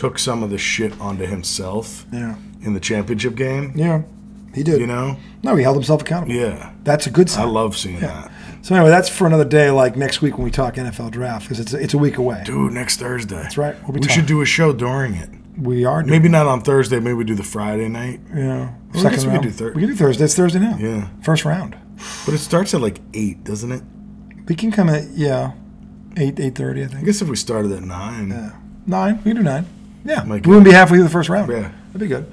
took some of the shit onto himself. Yeah. In the championship game. Yeah, he did. You know? No, he held himself accountable. Yeah. That's a good sign. I love seeing that. So anyway, that's for another day, like next week when we talk NFL draft, because it's a week away. Dude, next Thursday. That's right. We should do a show during it. We are doing Maybe not on Thursday. Maybe we do the Friday night. Yeah. Well, second round. We can Yeah. First round. But it starts at like 8, doesn't it? We can come at, 8:30, I think. I guess if we started at 9. Yeah. 9. We can do 9. Yeah. We Might wouldn't be halfway through the first round. Yeah. That'd be good.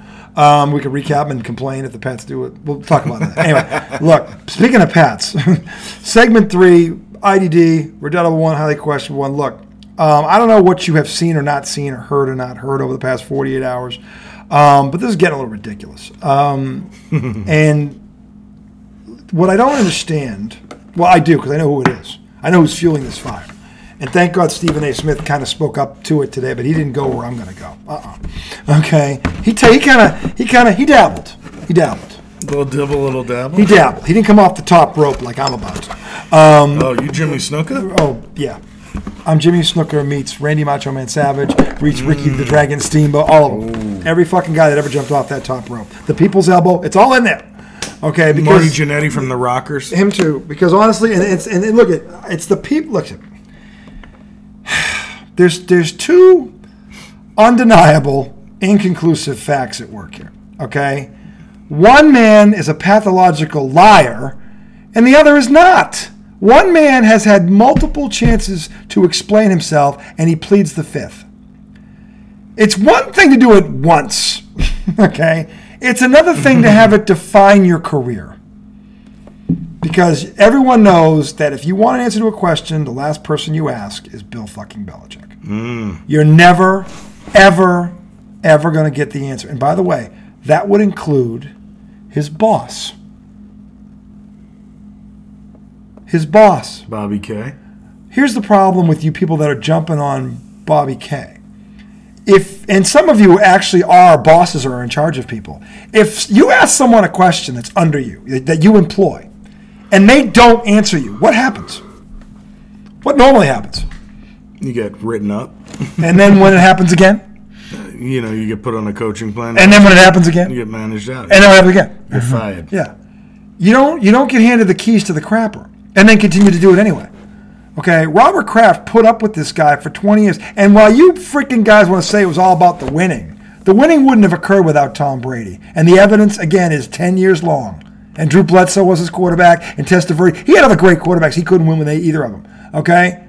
We could recap and complain if the Pats do it. We'll talk about that. Anyway, look, speaking of Pats, segment 3, IDD, redoubtable one, highly questionable one. Look, I don't know what you have seen or not seen or heard over the past 48 hours, but this is getting a little ridiculous. And what I don't understand, well, I do because I know who it is. I know who's fueling this fire. And thank God Stephen A. Smith kind of spoke up to it today, but he didn't go where I'm going to go. Okay, he dabbled. He dabbled. Little dibble, little dabble. He dabbled. He didn't come off the top rope like I'm about to. You Jimmy Snuka? Oh yeah, I'm Jimmy Snuka meets Randy Macho Man Savage, meets Ricky the Dragon Steamboat, all of them. Every fucking guy that ever jumped off that top rope. The People's Elbow, it's all in there. Okay, because Marty Jannetty from the Rockers. Him too, because honestly, and look at it's the people. Look at. There's two undeniable, inconclusive facts at work here, okay? One man is a pathological liar, and the other is not. One man has had multiple chances to explain himself, and he pleads the fifth. It's one thing to do it once, okay? It's another thing to have it define your career. Because everyone knows that if you want an answer to a question, the last person you ask is Bill fucking Belichick. You're never, ever, ever going to get the answer. And by the way, that would include his boss. His boss. Bobby K. Here's the problem with you people that are jumping on Bobby K. And some of you actually are bosses or are in charge of people. If you ask someone a question that's under you, that you employ, and they don't answer you, what happens? What normally happens? You get written up. And then when it happens again? You get put on a coaching plan. And then when it happens again? You get managed out. And then when it happens again? You're fired. Yeah. You don't get handed the keys to the crapper and then continue to do it anyway. Okay? Robert Kraft put up with this guy for 20 years. And while you freaking guys want to say it was all about the winning wouldn't have occurred without Tom Brady. And the evidence, again, is 10 years long. And Drew Bledsoe was his quarterback, and Testaverde. He had other great quarterbacks. He couldn't win with either of them. Okay?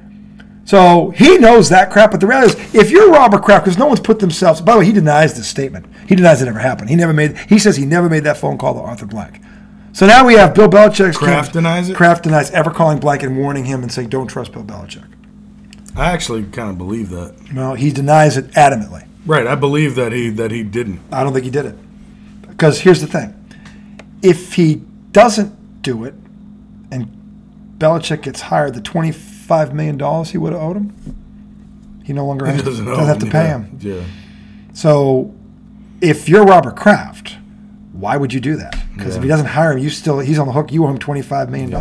So he knows that crap. But the reality is, if you're Robert Kraft, because no one's put themselves. By the way, he denies this statement. He denies it ever happened. He says he never made that phone call to Arthur Blank. So now we have Bill Belichick's. Kraft denies it? Kraft denies ever calling Blank and warning him and saying, don't trust Bill Belichick. I actually kind of believe that. No, he denies it adamantly. Right. I believe that he didn't. I don't think he did it. Because here's the thing. If he doesn't do it and Belichick gets hired, the $25 million he would have owed him, he no longer doesn't have to pay him. Yeah. So if you're Robert Kraft, why would you do that? Because if he doesn't hire him, he's on the hook. You owe him $25 million.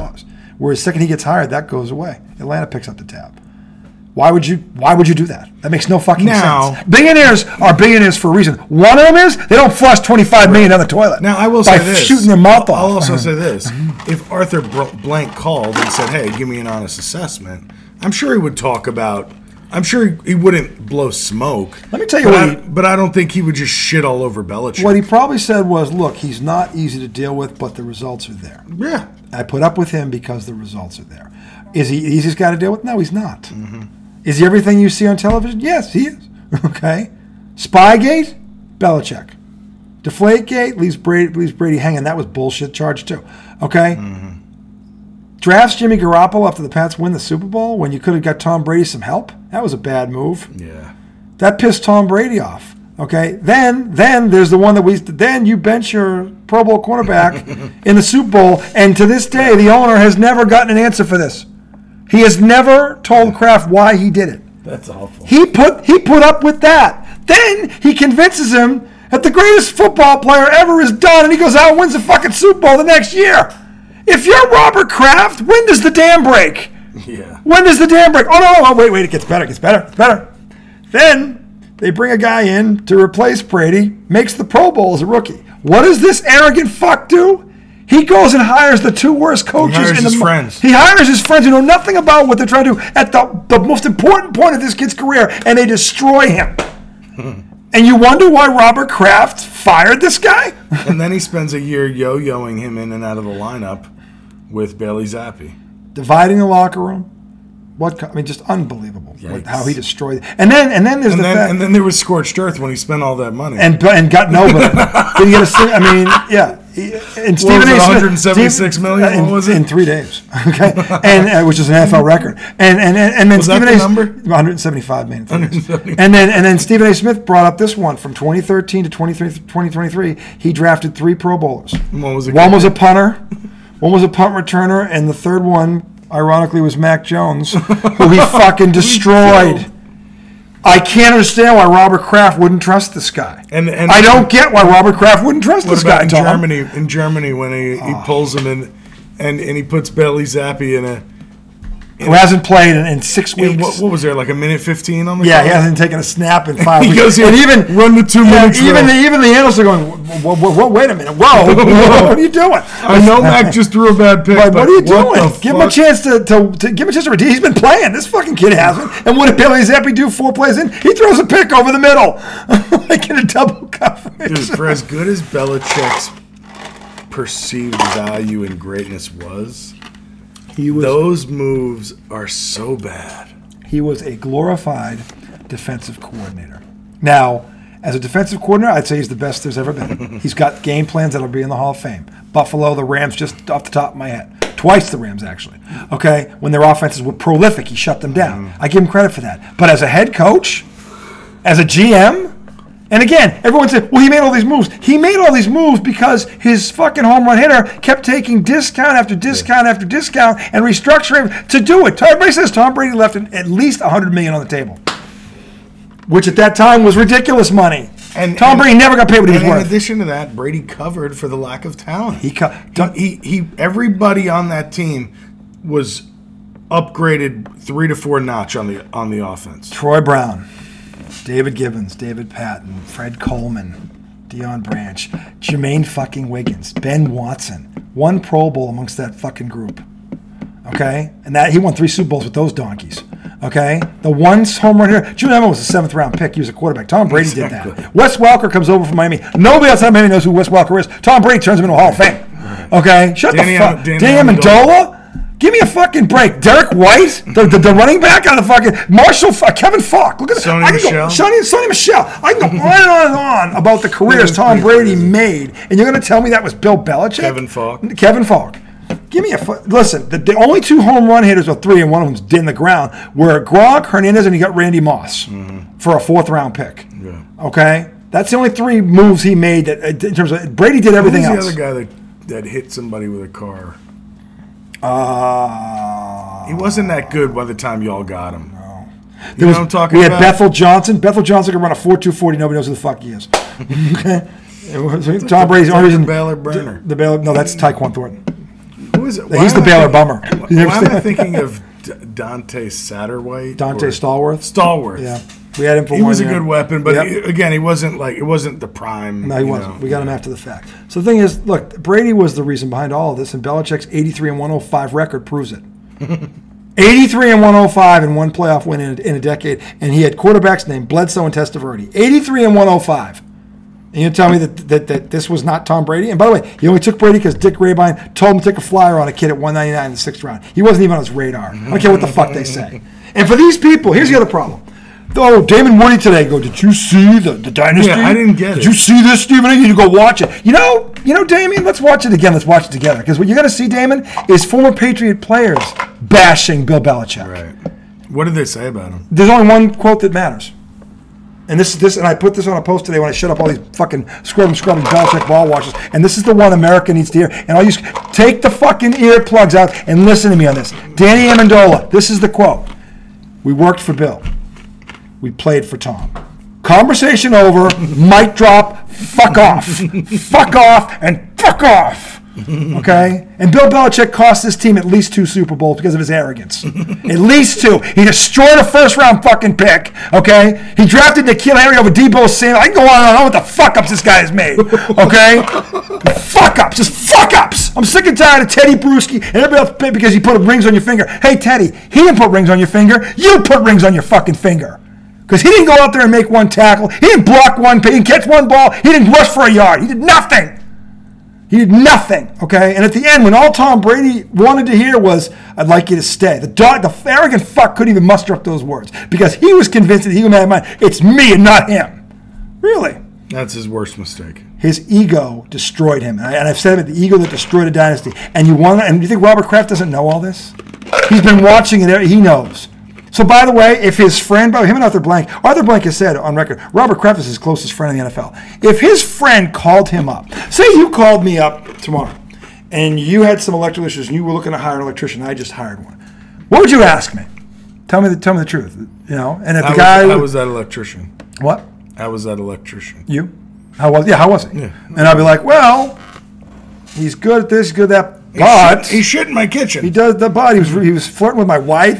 Whereas the second he gets hired, that goes away. Atlanta picks up the tab. Why would you do that? That makes no fucking sense. Billionaires are billionaires for a reason. One of them is they don't flush $25 million down the toilet. Now I will say this: shooting their mouth off. I'll also say this: if Arthur Blank called and said, "Hey, give me an honest assessment," I'm sure he would talk about. I'm sure he wouldn't blow smoke. Let me tell you but I don't think he would just shit all over Belichick. What he probably said was, "Look, he's not easy to deal with, but the results are there. Yeah, I put up with him because the results are there. Is he the easiest guy to deal with? No, he's not. Mm-hmm. Is he everything you see on television? Yes, he is. Okay. Spygate, Belichick. Deflategate leaves Brady hanging. That was bullshit charge too. Okay. Mm-hmm. Drafts Jimmy Garoppolo after the Pats win the Super Bowl when you could have got Tom Brady some help. That was a bad move. Yeah. That pissed Tom Brady off. Okay. Then there's the one that then you bench your Pro Bowl cornerback in the Super Bowl, and to this day the owner has never gotten an answer for this. He has never told Kraft why he did it. That's awful. He put up with that. Then he convinces him that the greatest football player ever is done, and he goes out and wins the fucking Super Bowl the next year. If you're Robert Kraft, when does the dam break? Yeah. When does the dam break? Oh, no, wait, it gets better. Then They bring a guy in to replace Brady, makes the Pro Bowl as a rookie. What does this arrogant fuck do? He goes and hires the two worst coaches. He hires his friends. He hires his friends who know nothing about what they're trying to do at the most important point of this kid's career, and they destroy him. And you wonder why Robert Kraft fired this guy? And then he spends a year yo-yoing him in and out of the lineup with Bailey Zappi. Dividing the locker room. Just unbelievable how he destroyed. And then there's the fact. And then there was scorched earth when he spent all that money and got nobody. Didn't get a. I mean, yeah. And Stephen A. Smith, $176 million. What was it in 3 days? Okay, and which is an NFL record. And then was Stephen that A. the number? 175 million. And then Stephen A. Smith brought up this one from 2013 to 2023. He drafted 3 Pro Bowlers. One was a punter, one was a punt returner, and the third one, ironically, was Mac Jones, who he fucking destroyed. I can't understand why Robert Kraft wouldn't trust this guy. And I don't get why Robert Kraft wouldn't trust this guy, Tom. In Germany, when he pulls him in and he puts Bailey Zappi who hasn't played in 6 weeks. What was there, like a minute 15 on the clock? He hasn't taken a snap in 5 weeks. He goes here, and even run the 2 minutes. Even the analysts are going, wait a minute. Whoa, what are you doing? I know Mac just threw a bad pick. But what are you doing? Give him a chance to give him a chance to redeem. He's been playing. This fucking kid hasn't. And what did Bailey Zappi do 4 plays in? He throws a pick over the middle. Like in a double coverage. Dude, for as good as Belichick's perceived value and greatness was, those moves are so bad. He was a glorified defensive coordinator. Now, as a defensive coordinator, I'd say he's the best there's ever been. He's got game plans that'll be in the Hall of Fame. Buffalo, the Rams, just off the top of my head. Twice the Rams, actually. Okay? When their offenses were prolific, he shut them down. I give him credit for that. But as a head coach, as a GM, and again, everyone said, well, he made all these moves. He made all these moves because his fucking home run hitter kept taking discount after discount after discount and restructuring to do it. Everybody says Tom Brady left at least $100 million on the table, which at that time was ridiculous money. And Tom Brady never got paid what he was worth. In addition to that, Brady covered for the lack of talent. Everybody on that team was upgraded 3 to 4 notch on the offense. Troy Brown, David Gibbons, David Patton, Fred Coleman, Deion Branch, Jermaine fucking Wiggins, Ben Watson, 1 Pro Bowl amongst that fucking group. Okay? And that he won 3 Super Bowls with those donkeys. Okay? The one home run hitter, Julian Edelman was a 7th round pick. He was a quarterback. Tom Brady did that. Wes Welker comes over from Miami. Nobody outside Miami knows who Wes Welker is. Tom Brady turns him into a Hall of Fame. Okay? Shut the fuck. Danny Amendola? Give me a fucking break. Derek White, the running back on the fucking Kevin Falk. Look at Sonny Michel. Sonny Michel. I can go on and on about the careers Tom Brady made, and you're going to tell me that was Bill Belichick? Kevin Falk. Give me listen. The only 2 home run hitters, or 3, and one of them's in the ground, were Gronk, Hernandez, and you got Randy Moss for a 4th round pick. Yeah. Okay, that's the only 3 moves he made. That in terms of Brady did everything else. Who's the other guy that hit somebody with a car? He wasn't that good by the time y'all got him. No. You know what I'm talking about? We had Bethel Johnson. Bethel Johnson could run a 4.240. Nobody knows who the fuck he is. Okay. Tom Brady's only reason. Baylor Burner. The Baylor. No, that's Tyquan Thornton. Who is it? He's the Baylor bummer. Why am I thinking of Dante Satterwhite? Dante Stallworth. Stallworth. Yeah. We had him for 1 year. He was a good weapon, but again, it wasn't the prime. No, he wasn't. We got him after the fact. So the thing is, look, Brady was the reason behind all of this, and Belichick's 83-105 record proves it. 83-105 in 1 playoff win in a decade, and he had quarterbacks named Bledsoe and Testaverde. 83-105. And you tell me that this was not Tom Brady? And by the way, he only took Brady because Dick Rabine told him to take a flyer on a kid at 199 in the 6th round. He wasn't even on his radar. I don't care what the fuck they say. And for these people, here's the other problem. Oh, Damon Woody today. Did you see the dynasty? Yeah, I didn't get it. Did you see this, Stephen? You need to go watch it. You know, Damon, let's watch it again. Let's watch it together. Because what you're going to see, Damon, is former Patriot players bashing Bill Belichick. Right. What did they say about him? There's only one quote that matters. And and I put this on a post today when I shut up all these fucking scrubbing Belichick ball watchers. And this is the one America needs to hear. And I'll take the fucking earplugs out and listen to me on this. Danny Amendola, this is the quote. We worked for Bill. We played for Tom. Conversation over. Mic drop. Fuck off. Fuck off and fuck off. Okay? And Bill Belichick cost this team at least 2 Super Bowls because of his arrogance. At least 2. He destroyed a first-round fucking pick. Okay? He drafted N'Keal Harry over Debo Samuel. I can go on and on what the fuck-ups this guy has made. Okay? Fuck-ups. Just fuck-ups. I'm sick and tired of Teddy Bruschi and everybody else because he put rings on your finger. Hey, Teddy, he didn't put rings on your finger. You put rings on your fucking finger. Because he didn't go out there and make one tackle. He didn't block one, he didn't catch one ball. He didn't rush for a yard. He did nothing. He did nothing, okay? And at the end, when all Tom Brady wanted to hear was, I'd like you to stay. The arrogant fuck couldn't even muster up those words because he was convinced that he was mad. It's me and not him. Really. That's his worst mistake. His ego destroyed him. And I've said it, the ego that destroyed a dynasty. And you think Robert Kraft doesn't know all this? He's been watching it. He knows. So, by the way, if his friend, him and Arthur Blank has said on record, Robert Kraft is his closest friend in the NFL. If his friend called him up, say you called me up tomorrow, and you had some electrical issues, and you were looking to hire an electrician, I just hired one. What would you ask me? Tell me the truth, you know. And if the guy, how was that electrician? What? How was that electrician? You? How was he? Yeah. And I'd be like, well, he's good at this, good at that. But he shit in my kitchen. He does the body. He was flirting with my wife.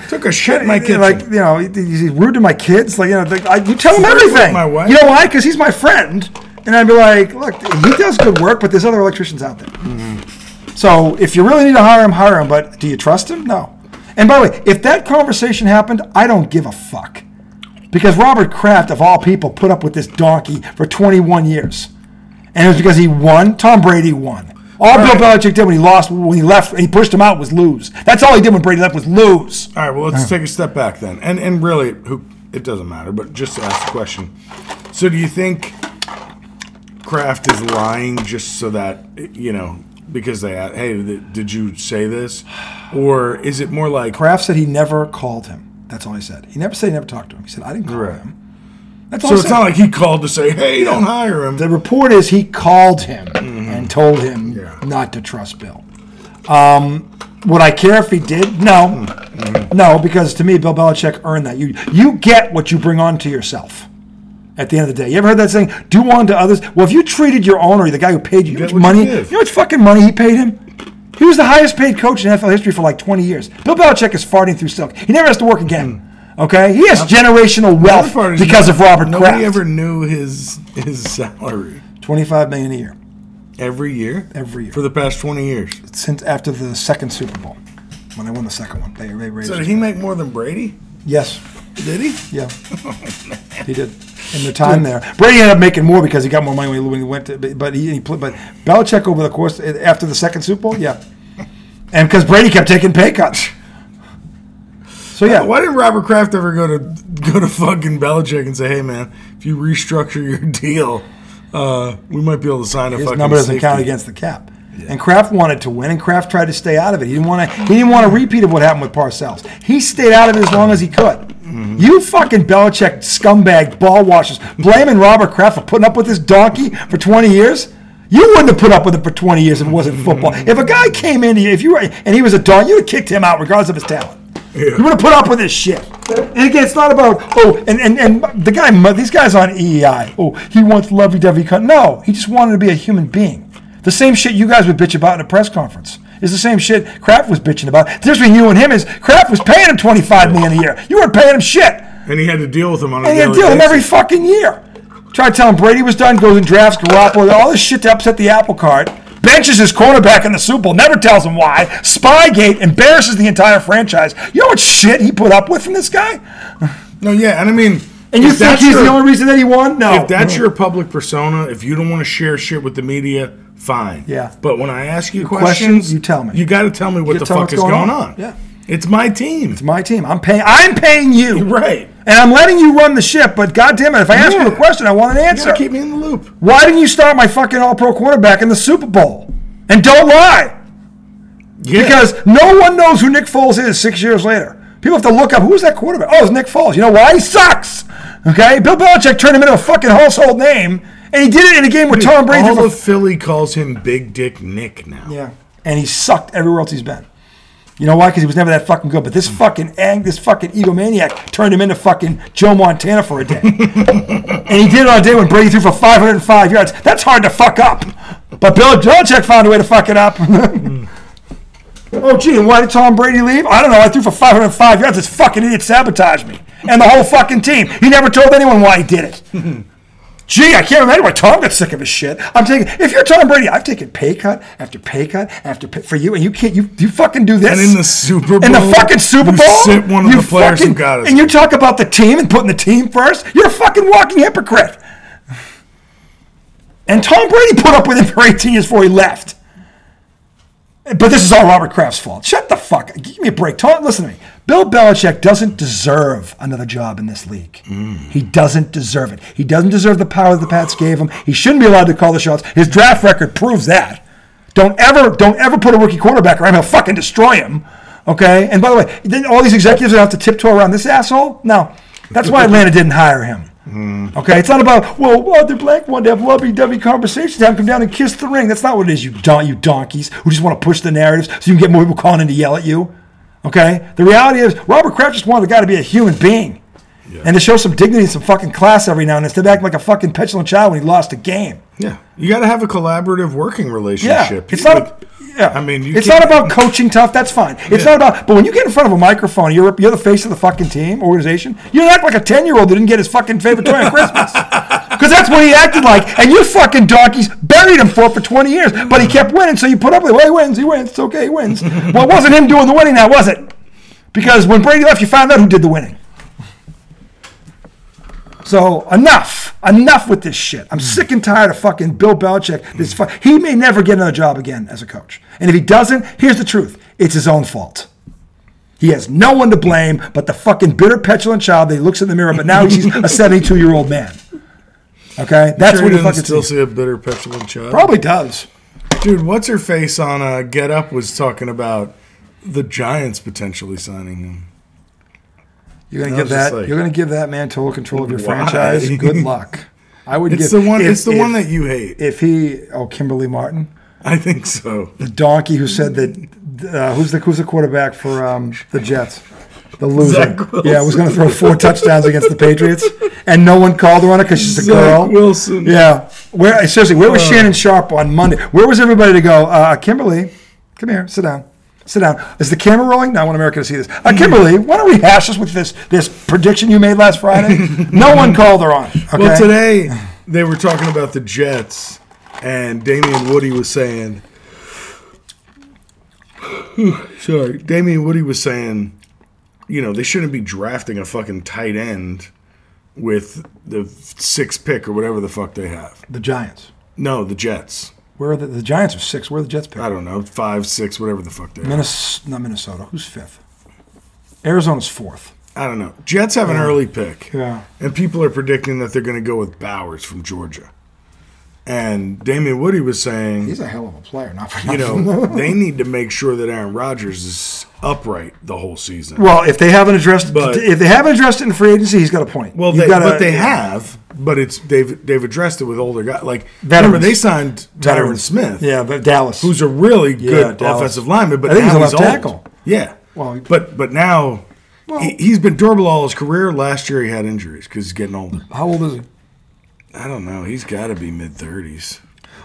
Took a shit in my kitchen. Like, you know, he's rude to my kids. Like, you know, you tell him everything. My wife? You know why? Because he's my friend. And I'd be like, look, he does good work, but there's other electricians out there. Mm-hmm. So if you really need to hire him. But do you trust him? No. And by the way, if that conversation happened, I don't give a fuck. Because Robert Kraft, of all people, put up with this donkey for 21 years. And it was because he won. Tom Brady won. All Bill Belichick did when he left, and he pushed him out was lose. That's all he did when Brady left was lose. All right, well, let's take a step back then. And really, it doesn't matter, but just to ask the question. So do you think Kraft is lying just so that, you know, because they asked, hey, did you say this? Or is it more like... Kraft said he never called him. That's all he said. He never said he never talked to him. He said, I didn't call him. That's all so it's not like he called to say, hey, don't hire him. The report is he called him and told him not to trust Bill. Would I care if he did? No. No, because to me, Bill Belichick earned that. You get what you bring on to yourself at the end of the day. You ever heard that saying, do unto others? Well, if you treated your owner, the guy who paid you, money, you know how much fucking money he paid him? He was the highest paid coach in NFL history for like 20 years. Bill Belichick is farting through silk. He never has to work again. Okay, he has generational wealth because of Robert Kraft. Nobody ever knew his salary. $25 million a year. Every year? Every year. For the past 20 years? Since after the second Super Bowl, when they won the second one. They raised so did he make more than Brady? Yes. Did he? Yeah. He did. In the time there. Brady ended up making more because he got more money when he went to, but Belichick over the course, after the second Super Bowl, yeah. And because Brady kept taking pay cuts. So yeah, why didn't Robert Kraft ever go to fucking Belichick and say, "Hey man, if you restructure your deal, we might be able to sign a fucking number doesn't count against the cap." Yeah. And Kraft wanted to win, and Kraft tried to stay out of it. He didn't want a repeat of what happened with Parcells. He stayed out of it as long as he could. Mm-hmm. You fucking Belichick scumbag ball washers blaming Robert Kraft for putting up with this donkey for 20 years. You wouldn't have put up with it for 20 years if it wasn't football. If a guy came in here, and he was a donkey, you would have kicked him out regardless of his talent. Yeah. You would have put up with this shit. And again, it's not about, and the guy, these guys on EEI, he wants lovey-dovey. No, he just wanted to be a human being. The same shit you guys would bitch about in a press conference is the same shit Kraft was bitching about. The difference between you and him is Kraft was paying him $25 million a year. You weren't paying him shit. And he had to deal with him on a daily basis. And he had to deal with him every fucking year. Tried to tell him Brady was done, goes and drafts Garoppolo, all this shit to upset the apple cart. Benches his cornerback in the Super Bowl, never tells him why. Spygate embarrasses the entire franchise. You know what shit he put up with from this guy? No, yeah, and I mean... And you think he's the only reason that he won? No. If that's your public persona, if you don't want to share shit with the media, fine. Yeah. But when I ask you questions, you tell me. You got to tell me what the fuck is going on. Yeah. It's my team. It's my team. I'm paying you. Right. And I'm letting you run the ship, but goddamn it, if I ask you a question, I want an answer. You gotta keep me in the loop. Why didn't you start my fucking all-pro quarterback in the Super Bowl? And don't lie. Yeah. Because no one knows who Nick Foles is 6 years later. People have to look up, who's that quarterback? Oh, it's Nick Foles. You know why? He sucks. Okay? Bill Belichick turned him into a fucking household name, and he did it in a game with Tom Brady. All of Philly calls him Big Dick Nick now. Yeah. And he sucked everywhere else he's been. You know why? Because he was never that fucking good. But this fucking egomaniac turned him into fucking Joe Montana for a day. And he did it on a day when Brady threw for 505 yards. That's hard to fuck up. But Bill Belichick found a way to fuck it up. Oh, gee, and why did Tom Brady leave? I don't know. I threw for 505 yards. This fucking idiot sabotaged me. And the whole fucking team. He never told anyone why he did it. Gee, I can't remember why Tom got sick of his shit. If you're Tom Brady, I've taken pay cut after pay cut for you, and you can't, you fucking do this. And in the Super Bowl. In the fucking Super Bowl. You sit one of the players who got it. And you talk about the team and putting the team first. You're a fucking walking hypocrite. And Tom Brady put up with him for 18 years before he left. But this is all Robert Kraft's fault. Shut the fuck. Give me a break. Listen to me. Bill Belichick doesn't deserve another job in this league. He doesn't deserve it. He doesn't deserve the power that the Pats gave him. He shouldn't be allowed to call the shots. His draft record proves that. Don't ever put a rookie quarterback around him. He'll fucking destroy him. Okay? And by the way, then all these executives have to tiptoe around this asshole? No. That's why Atlanta didn't hire him. Okay, it's not about, the black one to have lovey-dovey conversations, have him come down and kiss the ring. That's not what it is, you donkeys who just want to push the narratives so you can get more people calling in to yell at you. Okay? The reality is, Robert Kraft just wanted the guy to be a human being and to show some dignity and some fucking class every now and then instead of acting like a fucking petulant child when he lost a game. Yeah. You got to have a collaborative working relationship. Yeah. It's not I mean, it's not about coaching tough. That's fine. It's not about. But when you get in front of a microphone, you're the face of the fucking team organization. You don't act like a 10-year-old who didn't get his fucking favorite toy on Christmas, because that's what he acted like. And you fucking donkeys buried him for 20 years, but he kept winning. So you put up with it. Well, he wins. It's okay. He wins. Well, it wasn't him doing the winning now, was it? Because when Brady left, you found out who did the winning. So enough with this shit. I'm sick and tired of fucking Bill Belichick. He may never get another job again as a coach. And if he doesn't, here's the truth. It's his own fault. He has no one to blame but the fucking bitter, petulant child that he looks in the mirror, but now he's a 72-year-old man. Okay? That's what he fucking still see a bitter, petulant child? Probably does. Dude, what's her face on Get Up was talking about the Giants potentially signing him. You're gonna give that man total control of your franchise. Good luck. It's the one that you hate. Kimberly Martin. I think so. The donkey who said that who's the quarterback for the Jets? The loser. Yeah, was going to throw 4 touchdowns against the Patriots, and no one called her on it because she's a girl. Zach Wilson. Yeah. Where was Shannon Sharp on Monday? Where was everybody to go? Kimberly, come here, sit down. Sit down. Is the camera rolling? No, I want America to see this. Kimberly, why don't we hash us with this prediction you made last Friday? No one called her on it. Okay? Well, today they were talking about the Jets, and Damian Woody was saying, they shouldn't be drafting a fucking tight end with the 6th pick or whatever the fuck they have. The Giants. No, the Jets. Where are the Giants are 6. Where are the Jets pick? I don't know, 5, 6, whatever the fuck they are. Not Minnesota. Who's 5th? Arizona's 4th. I don't know. Jets have an early pick. Yeah. And people are predicting that they're going to go with Bowers from Georgia. And Damian Woody was saying, he's a hell of a player, not for nothing. They need to make sure that Aaron Rodgers is upright the whole season. Well, if they haven't addressed it in free agency, he's got a point. Well, they have, but they've addressed it with older guys. Like, remember, they signed Tyron Smith. Yeah, but Dallas, who's a really good offensive lineman, but I think now he's a left tackle. Yeah, well, but now he's been durable all his career. Last year he had injuries because he's getting older. How old is he? I don't know. He's got to be mid-30s.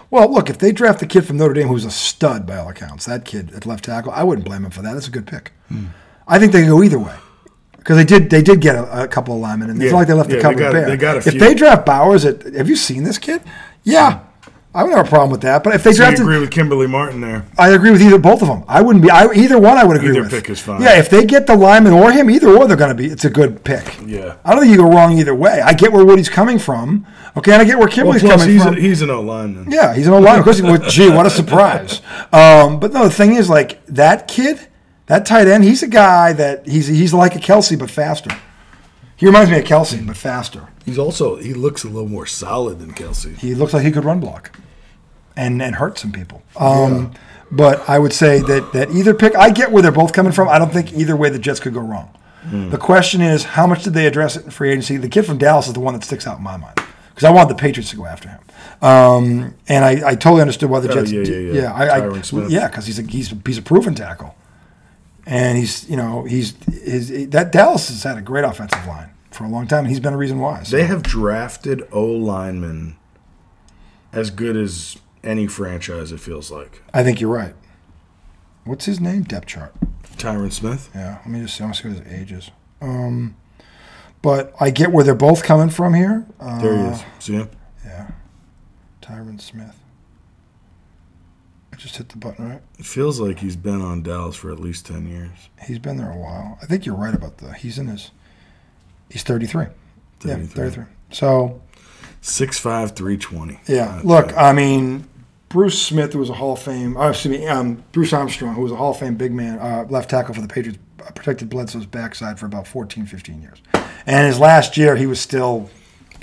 Well, look, if they draft the kid from Notre Dame who's a stud by all accounts, that kid at left tackle, I wouldn't blame him for that. That's a good pick. I think they can go either way because they did get a couple of linemen, and it's not like they left the cupboard bare. They got a few. If they draft Bowers, have you seen this kid? Yeah. I would have a problem with that, but if they drafted, you agree with Kimberly Martin there? I agree with both of them. I wouldn't be either one. I would agree with. Either pick is fine. Yeah, if they get the lineman or him, either or they're going to be. It's a good pick. Yeah, I don't think you go wrong either way. I get where Woody's coming from. Okay, and I get where Kimberly's coming from. He's an O-lineman. Yeah, he's an O-lineman. Of course, gee, what a surprise. But no, the thing is, like that kid, that tight end, he's a guy that he's like a Kelsey but faster. He reminds me of Kelsey but faster. He looks a little more solid than Kelsey. He looks like he could run block. And hurt some people. But I would say that either pick, I get where they're both coming from. I don't think either way the Jets could go wrong. The question is, how much did they address it in free agency? The kid from Dallas is the one that sticks out in my mind because I want the Patriots to go after him. And I totally understood why the Jets. Tyron Smith. Yeah, because he's a proven tackle, and that Dallas has had a great offensive line for a long time, and he's been a reason why. So. They have drafted O linemen as good as any franchise, it feels like. I think you're right. What's his name? Depth chart. Tyron Smith? Yeah, let me just see. I'm going to see what his age is. But I get where they're both coming from here. There he is. See him? Yeah. Tyron Smith. I just hit the button, right? It feels like he's been on Dallas for at least 10 years. He's been there a while. I think you're right about he's 33. 33. Yeah, 33. So 6'5", 320. Yeah. Look, I mean, Bruce Smith, who was a Hall of Fame, Bruce Armstrong, who was a Hall of Fame big man, left tackle for the Patriots, protected Bledsoe's backside for about 14, 15 years. And his last year, he was still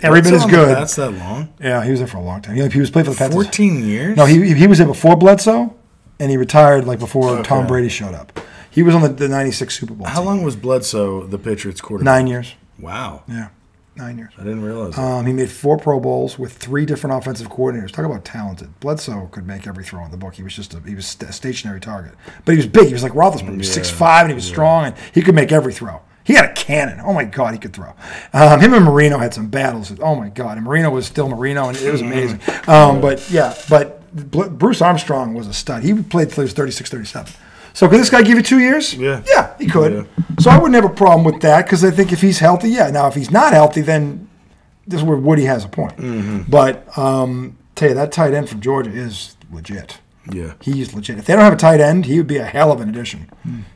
every bit as good. That's that long? Yeah, he was there for a long time. He was playing for the Patriots. 14 years? No, he was there before Bledsoe, and he retired like before Tom Brady showed up. He was on the 96 Super Bowl How team. long was Bledsoe the Patriots quarterback? 9 years. Wow. Yeah, 9 years. I didn't realize that. He made 4 Pro Bowls with 3 different offensive coordinators. Talk about talented. Bledsoe could make every throw in the book. He was just a stationary target. But he was big. He was like Roethlisberger. He was 6'5", and he was strong, and he could make every throw. He had a cannon. Oh, my God, he could throw. Him and Marino had some battles. Oh, my God. And Marino was still Marino, and it was amazing. But Bruce Armstrong was a stud. He played till he was 36, 37. So could this guy give you 2 years? Yeah. Yeah, he could. Yeah. So I wouldn't have a problem with that because I think if he's healthy, yeah. Now, if he's not healthy, then this is where Woody has a point. Mm-hmm. But tell you, that tight end from Georgia is legit. Yeah. He's legit. If they don't have a tight end, he would be a hell of an addition.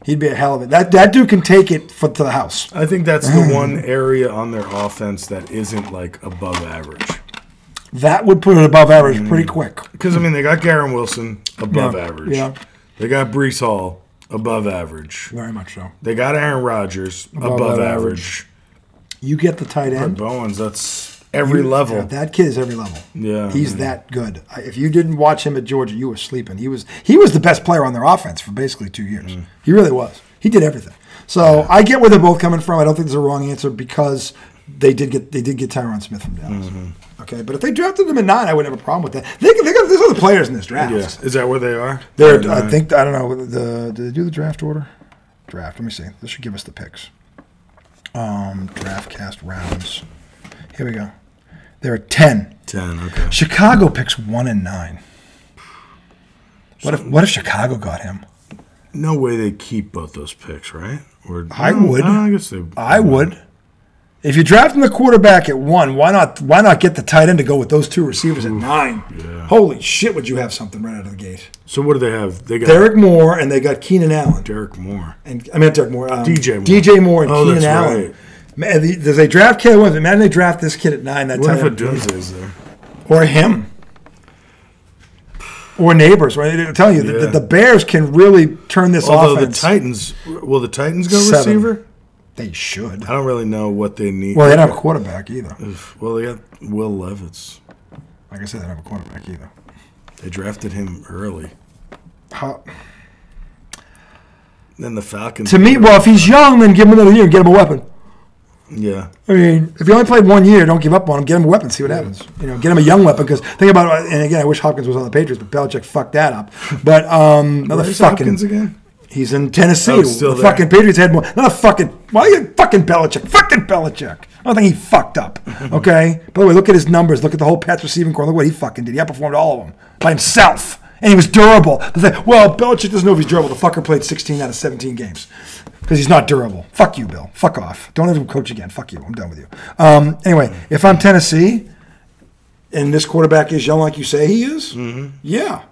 He'd be a hell of it. That dude can take it to the house. I think that's the one area on their offense that isn't like above average. That would put it above average pretty quick. Because, I mean, they got Garrett Wilson above average. Yeah. They got Breece Hall above average. Very much so. They got Aaron Rodgers above average. You get the tight end. Bowens, that's every level. Yeah, that kid is every level. Yeah. He's that good. If you didn't watch him at Georgia, you were sleeping. He was the best player on their offense for basically 2 years. He really was. He did everything. So I get where they're both coming from. I don't think there's a wrong answer because they did get Tyron Smith from Dallas. Okay, but if they drafted him at 9, I wouldn't have a problem with that. There's other players in this draft. Yeah. Is that where they are? I don't know. Did they do the draft order? Let me see. This should give us the picks. Draft cast rounds. Here we go. There are 10. 10, okay. Chicago picks 1 and 9. What if Chicago got him? No way they keep both those picks, right? I would. I guess they. I would. If you're drafting the quarterback at 1, why not get the tight end to go with those 2 receivers at 9? Yeah. Holy shit, would you have something right out of the gate? So what do they have? They got Derek Moore and they got Keenan Allen. Derek Moore. And I meant Derek Moore. DJ Moore. DJ Moore and Keenan that's Allen. Right. Man, does they draft Caleb Williams? Imagine they draft this kid at 9. That What if tight end. Adunze is there? Or him. Or neighbors. Right? I'm telling you, the Bears can really turn this Although offense. will the Titans go 7. receiver? They should. I don't really know what they need. Well, they don't have a quarterback either. Well, they got Will Levis. Like I said, they don't have a quarterback either. They drafted him early. Then the Falcons. To me, well, if he's young, then give him another year and get him a weapon. Yeah. I mean, if he only played 1 year, don't give up on him. Get him a weapon, see what happens. Get him a young weapon. Because think about it, and again, I wish Hopkins was on the Patriots, but Belichick fucked that up. But Where's Hopkins again? He's in Tennessee. Oh, still the there. fucking Patriots had more. Not a fucking. Why are you fucking Belichick? Fucking Belichick. I don't think he fucked up. Okay. By the way, look at his numbers. Look at the whole Pats receiving core. Look what he fucking did. He outperformed all of them by himself, and he was durable. Well, Belichick doesn't know if he's durable. The fucker played 16 out of 17 games because he's not durable. Fuck you, Bill. Fuck off. Don't have him coach again. Fuck you. I'm done with you. Anyway, if I'm Tennessee, and this quarterback is young like you say he is, yeah.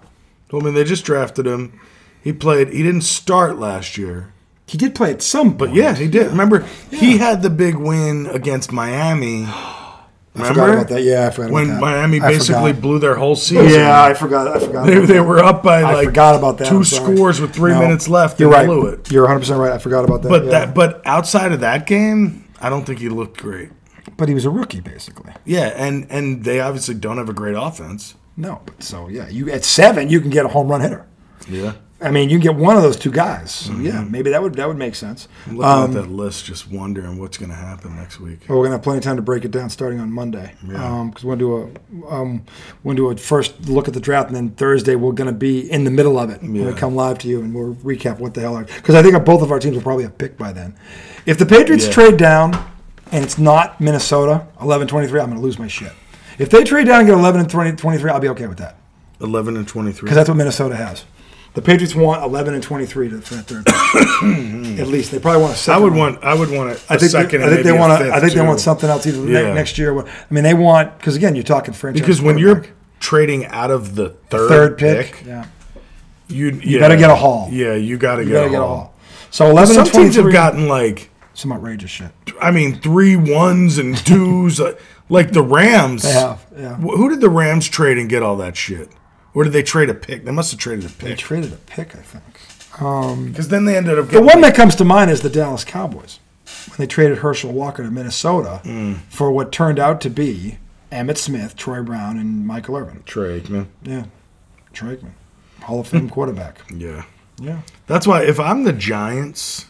Well, I mean, they just drafted him. He didn't start last year. He did play at some point. But yeah, he did. Remember, he had the big win against Miami. I forgot about that. Yeah, I forgot about that. When Miami basically blew their whole season. Yeah, I forgot. They were up by I forgot about that. 2 scores with 3 minutes left. You're right. Blew it. You're 100% right. I forgot about that. But outside of that game, I don't think he looked great. But he was a rookie, basically. Yeah, and they obviously don't have a great offense. No, but so yeah, you at 7 you can get a home run hitter. Yeah. I mean, you can get one of those 2 guys. So yeah, maybe that would make sense. I'm looking at that list, just wondering what's going to happen next week. Well, we're gonna have plenty of time to break it down starting on Monday. Because we're gonna do a first look at the draft, and then Thursday we're gonna be in the middle of it. We're gonna come live to you and we'll recap what the hell. Because I think both of our teams will probably have picked by then. If the Patriots trade down and it's not Minnesota 11-23, I'm gonna lose my shit. If they trade down and get 11 and 23, I'll be okay with that. 11-23. Because that's what Minnesota has. The Patriots want 11-23 for that third pick. At least they probably want a second. I would want a second. I think they want something else either next year. I mean, they want, because again, you're talking franchise. Because when you're trading out of the third pick, you better get a haul. Yeah, you got to get a haul. So 11 some and 23. teams have gotten like some outrageous shit. I mean, 3 1s and 2s, like the Rams. They have. Yeah. Who did the Rams trade and get all that shit? Or did they trade a pick? They must have traded a pick. They traded a pick, I think. Because then they ended up getting... The one that comes to mind is the Dallas Cowboys. When they traded Herschel Walker to Minnesota for what turned out to be Emmitt Smith, Troy Brown, and Michael Irvin. Troy Aikman. Yeah. Troy Aikman. Hall of Fame quarterback. Yeah. Yeah. That's why if I'm the Giants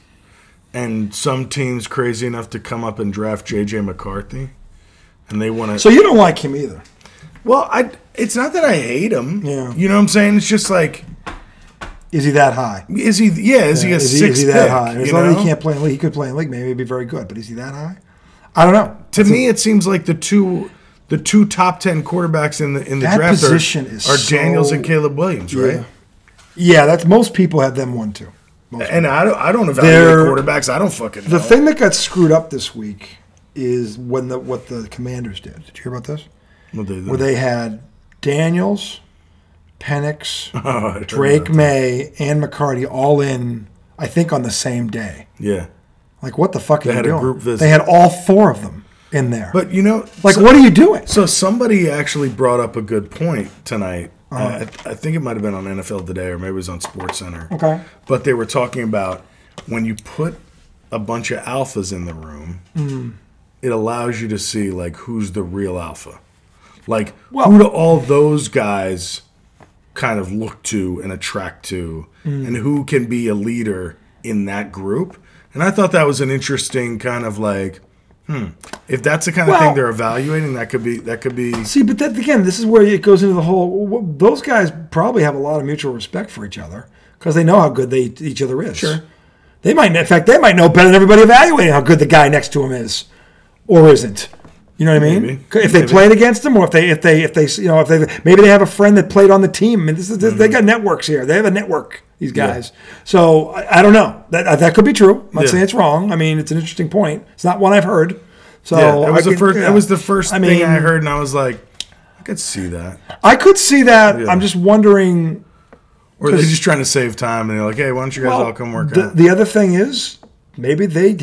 and some team's crazy enough to come up and draft J.J. McCarthy and they want to... So you don't like him either? Well, it's not that I hate him. Yeah. You know what I'm saying? It's just like... Is he that high? Is he a sixth pick? That high? As long as he can't play in league, he could play in league. Maybe he'd be very good. But is he that high? I don't know. To me, it seems like the two top 10 quarterbacks in the draft are Daniels and Caleb Williams, right? Yeah, that's most people have them one too. And I don't evaluate quarterbacks. I don't fucking know. The thing that got screwed up this week is what the Commanders did. Did you hear about this? What they did? Where they had Daniels, Penix, Drake May, and McCarty all in, I think, on the same day. Yeah. Like, what the fuck are you doing? They had a group visit. They had all 4 of them in there. But, you know... Like, what are you doing? So somebody actually brought up a good point tonight. I think it might have been on NFL Today or maybe it was on SportsCenter. Okay. But they were talking about when you put a bunch of alphas in the room, it allows you to see, like, who's the real alpha. Like, who do all those guys kind of look to and attract to, and who can be a leader in that group? And I thought that was an interesting kind of like, if that's the kind of thing they're evaluating, that could be. See, but that, again, this is where it goes into the whole. Those guys probably have a lot of mutual respect for each other because they know how good each other is. Sure. They might know better than everybody evaluating how good the guy next to him is, or isn't. You know what I mean? Maybe. If they played against them, or if they maybe they have a friend that played on the team. I mean, they got networks here. They have a network. These guys. Yeah. So I don't know. That could be true. I'm not saying it's wrong. I mean, it's an interesting point. It's not one I've heard. So it was the first thing I heard, and I was like, I could see that. I could see that. Yeah. I'm just wondering. Or they're just trying to save time, and they're like, hey, why don't you guys all come work out? The other thing is, maybe they're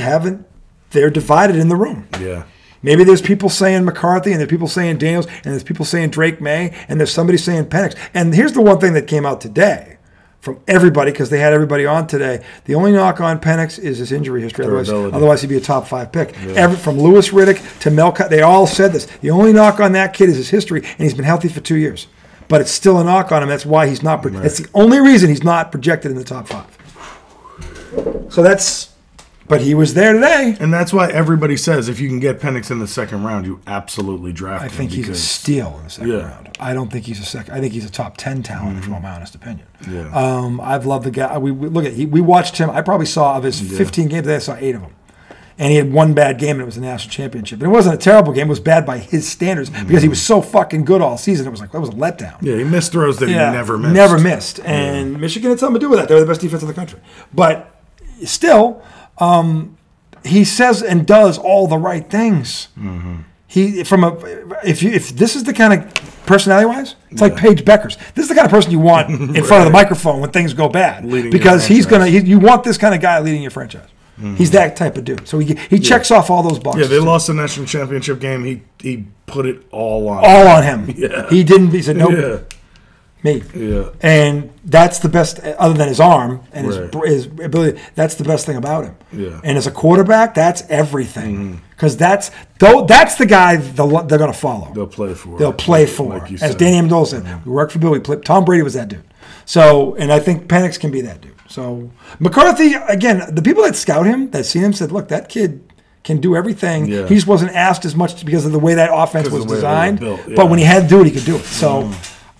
divided in the room. Yeah. Maybe there's people saying McCarthy, and there's people saying Daniels, and there's people saying Drake May, and there's somebody saying Penix. And here's the one thing that came out today from everybody, because they had everybody on today. The only knock on Penix is his injury history. Otherwise he'd be a top 5 pick. Yeah. From Louis Riddick to Mel, they all said this. The only knock on that kid is his history, and he's been healthy for 2 years. But it's still a knock on him. That's why he's not. That's the only reason he's not projected in the top 5. So that's. But he was there today. And that's why everybody says if you can get Penix in the second round, you absolutely draft him. I think he's a steal in the second round. I don't think he's a second. I think he's a top 10 talent, if you want my honest opinion. Yeah. I've loved the guy. We watched him. I probably saw, of his 15 games, I saw 8 of them. And he had one bad game, and it was a national championship. And it wasn't a terrible game. It was bad by his standards because he was so fucking good all season. It was like, that was a letdown. Yeah, he missed throws that he never missed. Never missed. And Michigan had something to do with that. They were the best defense in the country. But still... he says and does all the right things. If this is the kind of personality-wise, it's like Paige Beckers. This is the kind of person you want in front of the microphone when things go bad, because you want this kind of guy leading your franchise. He's that type of dude. So he checks off all those boxes. Yeah, they lost the national championship game. He put it all on him. Yeah. He didn't. He said nope. Yeah. Me. Yeah. And that's the best, other than his arm and his ability, that's the best thing about him. Yeah. And as a quarterback, that's everything. Because that's the guy they're going to follow. They'll play for. Like as Danny Amendola said, we worked for Bill. Tom Brady was that dude. So, and I think Penix can be that dude. So, McCarthy, again, the people that scout him, that see him, said, look, that kid can do everything. Yeah. He just wasn't asked as much because of the way that offense was designed. But when he had to do it, he could do it. So,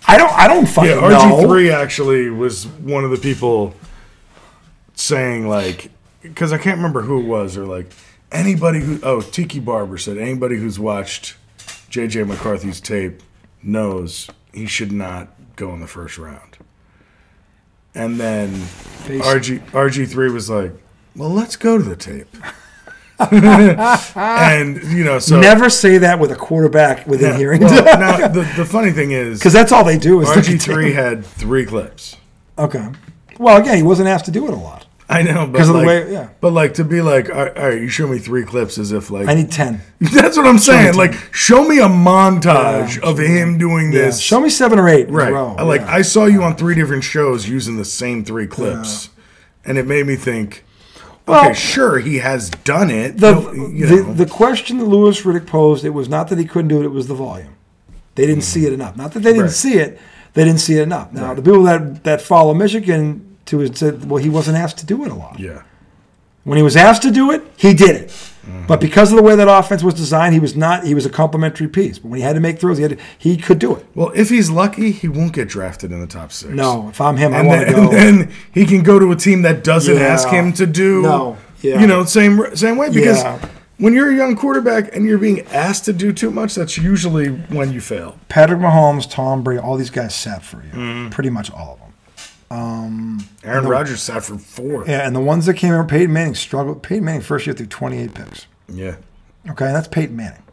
I don't fucking know. RG3 actually was one of the people saying, like, because I can't remember who it was, or like anybody Tiki Barber said anybody who's watched J.J. McCarthy's tape knows he should not go in the first round. And then Basic. RG3 was like, well, let's go to the tape. And, you know, so. Never say that with a quarterback within hearing. Well, now, the funny thing is. Because that's all they do is RG3 had 3 clips. Okay. Well, again, he wasn't asked to do it a lot. I know, but because of the way, yeah. But like to be like, all right, you show me 3 clips as if like I need 10. That's what I'm saying. Like, show me a montage of him doing this. Show me 7 or 8 right. in a row. Like I saw you on 3 different shows using the same 3 clips, and it made me think. Okay, sure, he has done it. The question that Louis Riddick posed, it was not that he couldn't do it; it was the volume. They didn't see it enough. Not that they didn't see it; they didn't see it enough. Now, the people that follow Michigan said, well, he wasn't asked to do it a lot. Yeah. When he was asked to do it, he did it. Mm-hmm. But because of the way that offense was designed, he was not. He was a complementary piece. But when he had to make throws, he could do it. Well, if he's lucky, he won't get drafted in the top 6. No, if I'm him, I want to go. And then he can go to a team that doesn't ask him to do. You know, same way, because when you're a young quarterback and you're being asked to do too much, that's usually when you fail. Patrick Mahomes, Tom Brady, all these guys sat for you. Pretty much all of them. Aaron Rodgers sat for 4. Yeah, and the ones that came over, Peyton Manning struggled. Peyton Manning first year threw 28 picks. Yeah. Okay, that's Peyton Manning.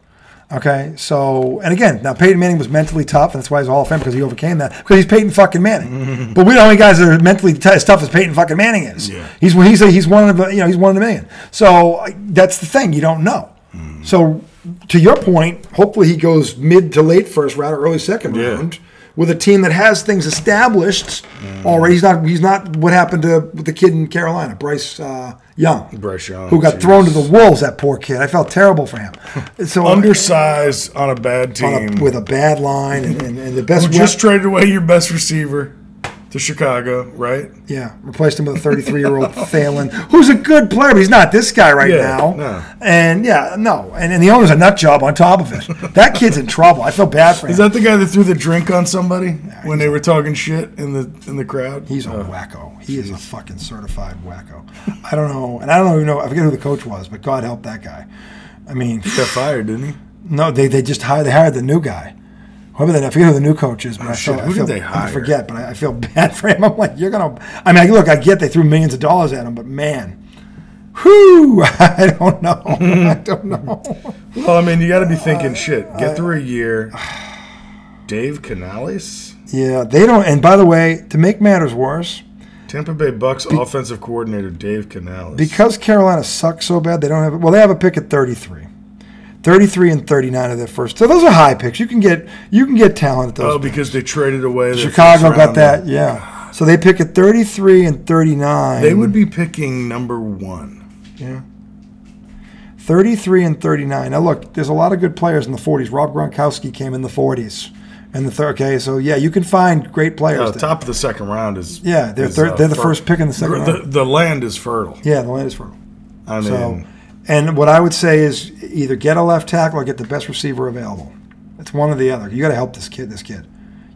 Okay, so, and again, now Peyton Manning was mentally tough, and that's why he's a Hall of Fame, because he overcame that, because he's Peyton fucking Manning. But we don't know how many guys that are mentally as tough as Peyton fucking Manning is. Yeah. He's one of he's one in a million. So that's the thing, you don't know. So to your point, hopefully he goes mid to late first round or early second round with a team that has things established already. He's not what happened to the kid in Carolina, Bryce Young, who got thrown to the wolves. That poor kid. I felt terrible for him. So undersized on a bad team with a bad line and the best. Just traded away your best receiver to Chicago, right? Yeah, replaced him with a 33-year-old Thalen, who's a good player, but he's not this guy now. No. And and the owner's a nut job on top of it. That kid's in trouble. I feel bad for him. Is that the guy that threw the drink on somebody when they were talking shit in the crowd? He's a wacko. He is a fucking certified wacko. I don't know, and I don't even know. I forget who the coach was, but God help that guy. I mean, he got fired, didn't he? No, they just hired the new guy. I forget who the new coach is, but who did they hire? I forget, but I feel bad for him. I'm like, you're going to... I mean, look, I get they threw millions of dollars at him, but man, whew, I don't know. Well, I mean, you got to be thinking, shit, get through a year. Dave Canales? Yeah, they don't... And by the way, to make matters worse... Tampa Bay Bucks offensive coordinator Dave Canales. Because Carolina sucks so bad, they don't have... Well, they have a pick at 33. 33 and 39 of their first. So those are high picks. You can get talent at those. Oh, because they traded away. Chicago got that. Yeah. God. So they pick at 33 and 39. They would be picking number 1. Yeah. 33 and 39. Now look, there's a lot of good players in the 40s. Rob Gronkowski came in the 40s. And the third. Okay, so yeah, you can find great players. Top of the second round is. Yeah, they're the first pick in the second round. The land is fertile. Yeah, the land is fertile. I mean. And what I would say is either get a left tackle or get the best receiver available. It's one or the other. You got to help this kid.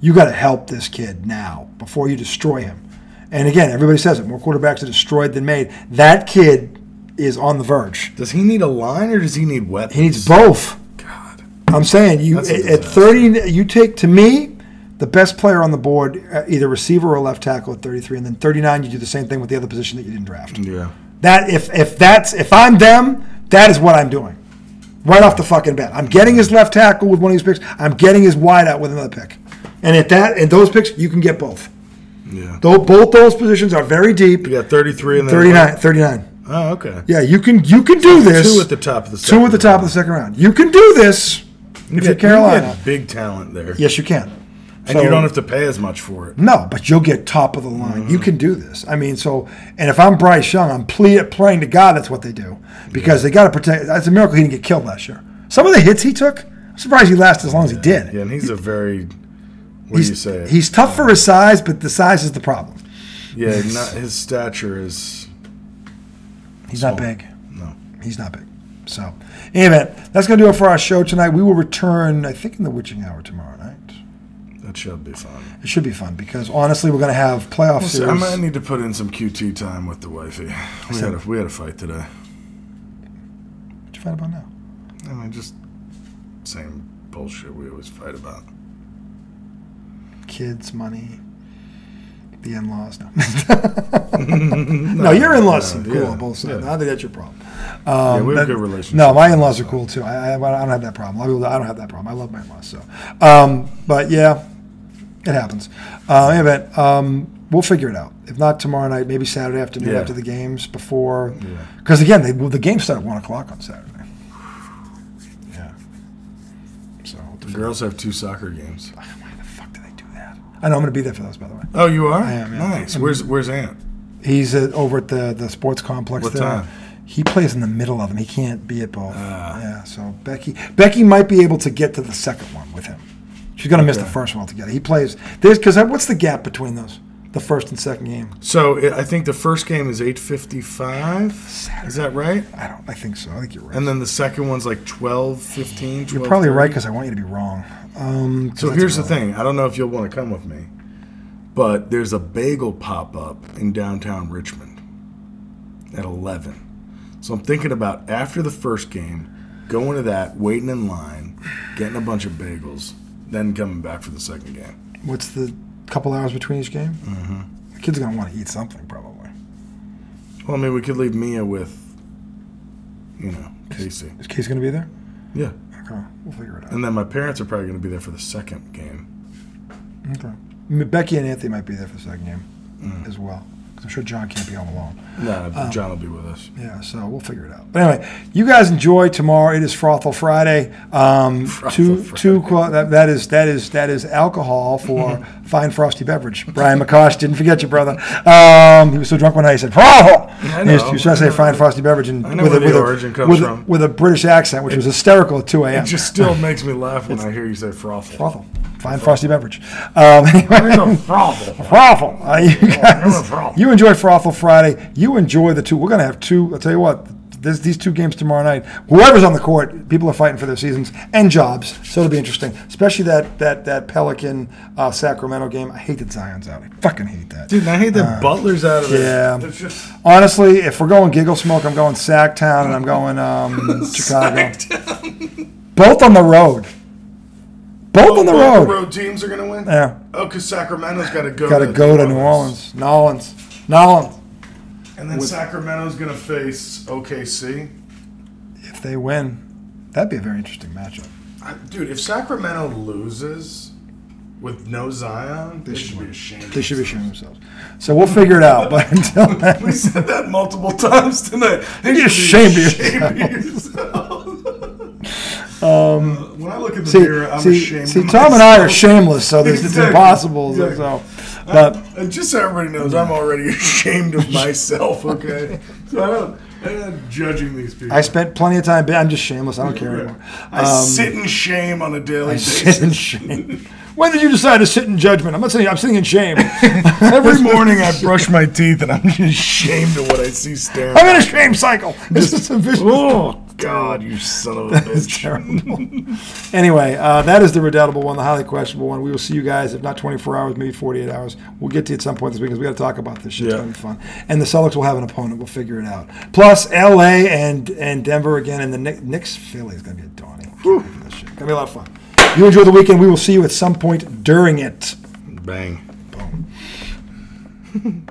You got to help this kid now before you destroy him. And again, everybody says it. More quarterbacks are destroyed than made. That kid is on the verge. Does he need a line or does he need weapons? He needs both. God. I'm saying at 30, you take, to me, the best player on the board, either receiver or left tackle at 33, and then 39, you do the same thing with the other position that you didn't draft. Yeah. That if I'm them, that is what I'm doing. Right off the fucking bat. I'm getting his left tackle with one of these picks. I'm getting his wide out with another pick. And in those picks, you can get both. Yeah. Both those positions are very deep. You got 33 and then 39. Oh, okay. Yeah, you can do this. 2 at the top of the second. 2 at the top of the second round. You can do this if you're Carolina. You get big talent there. Yes, you can. And you don't have to pay as much for it. No, but you'll get top of the line. Mm-hmm. You can do this. I mean, and if I'm Bryce Young, I'm praying to God that's what they do. Because they got to protect. It's a miracle he didn't get killed last year. Some of the hits he took, I'm surprised he lasted as long as he did. Yeah, and he's a very, what do you say? He's tough for his size, but the size is the problem. Yeah, his stature is He's small. Not big. No. He's not big. So, anyway, that's going to do it for our show tonight. We will return, I think, in the witching hour tomorrow night. That should be fun. It should be fun because honestly, we're going to have playoff series. I might need to put in some QT time with the wifey. We had a fight today. What you fight about now? I mean, just same bullshit we always fight about. kids, money, the in-laws. No, your in-laws seem cool on both sides. I don't think that's your problem. We have a good relationship. No, my in-laws are cool too. I don't have that problem. I don't have that problem. I love my in-laws. So, but yeah, it happens. Anyway, we'll figure it out. If not tomorrow night, maybe Saturday afternoon after the games before. Because again, the games start at 1 o'clock on Saturday. Yeah. So the girls have 2 soccer games. Why the fuck do they do that? I know I'm going to be there for those, by the way. Oh, you are? I am. Yeah. Nice. Where's Ant? He's over at the sports complex. What there. time? He plays in the middle of them. He can't be at both. Yeah. So Becky might be able to get to the second one with him. She's going to miss the first one altogether. He plays because what's the gap between those? The first and second game. So I think the first game is 8:55. Is that right? I think so. I think you're right. And then the second one's like 12:15. You're probably right because I want you to be wrong. So here's the thing. I don't know if you'll want to come with me, but there's a bagel pop-up in downtown Richmond at 11. So I'm thinking about after the first game, going to that, waiting in line, getting a bunch of bagels, then coming back for the second game. What's the couple hours between each game? Mm-hmm. The kid's going to want to eat something, probably. Well, I mean, we could leave Mia with, Casey. Is Casey going to be there? Yeah. Okay, we'll figure it out. And then my parents are probably going to be there for the second game. Okay. Becky and Anthony might be there for the second game as well. I'm sure John can't be home alone. No, John will be with us. Yeah, so we'll figure it out. But anyway, you guys enjoy tomorrow. It is Frothel Friday. That is alcohol for fine frosty beverage. Brian McCosh didn't forget you, brother. He was so drunk one night he said Frothel. I know. He was trying to say fine frosty beverage and I know where the origin comes from. With a British accent, which was hysterical at 2 a.m. It just still makes me laugh when I hear you say Frothel. Frothel. Fine frosty beverage. Anyway, Frothel. You enjoy Frothel Friday. You enjoy the two. We're going to have two. I'll tell you what. There's these 2 games tomorrow night. Whoever's on the court, people are fighting for their seasons and jobs. So it'll be interesting. Especially that Pelican Sacramento game. I hate that Zion's out. I fucking hate that. Dude, I hate that Butler's out of it. Yeah. Honestly, if we're going giggle smoke, I'm going Sacktown and I'm going Chicago. Both on the road. Both on the road. The road teams are going to win? Yeah. Oh, because Sacramento's got to go to New Orleans. Nolans. And then Sacramento's going to face OKC. If they win, that'd be a very interesting matchup. Dude, if Sacramento loses with no Zion, they should be ashamed. They should be ashamed of themselves. So we'll figure it out. But until then, we said that multiple times tonight. They should be ashamed of yourselves. When I look at the mirror, I'm ashamed. See, Tom and I are shameless, so it's impossible. Exactly. So, but and just so everybody knows, I'm already ashamed of myself. Okay, so I'm not judging these people. I spent plenty of time. I'm just shameless. I don't care anymore. I sit in shame on a daily basis. Sit in shame. When did you decide to sit in judgment? I'm not saying I'm sitting in shame. Every morning I brush my teeth and I'm just ashamed of what I see staring. I'm in a shame cycle. This is a vicious. Oh God, you son of a bitch! That's terrible. Anyway, that is the redoubtable one, the highly questionable one. We will see you guys, if not 24 hours, maybe 48 hours. We'll get to you at some point this week because we got to talk about this shit. It's going to be fun. And the Celtics will have an opponent. We'll figure it out. Plus, LA and Denver again, and the Knicks Philly is going to be a dawning. This shit. Going to be a lot of fun. You enjoy the weekend. We will see you at some point during it. Bang. Boom.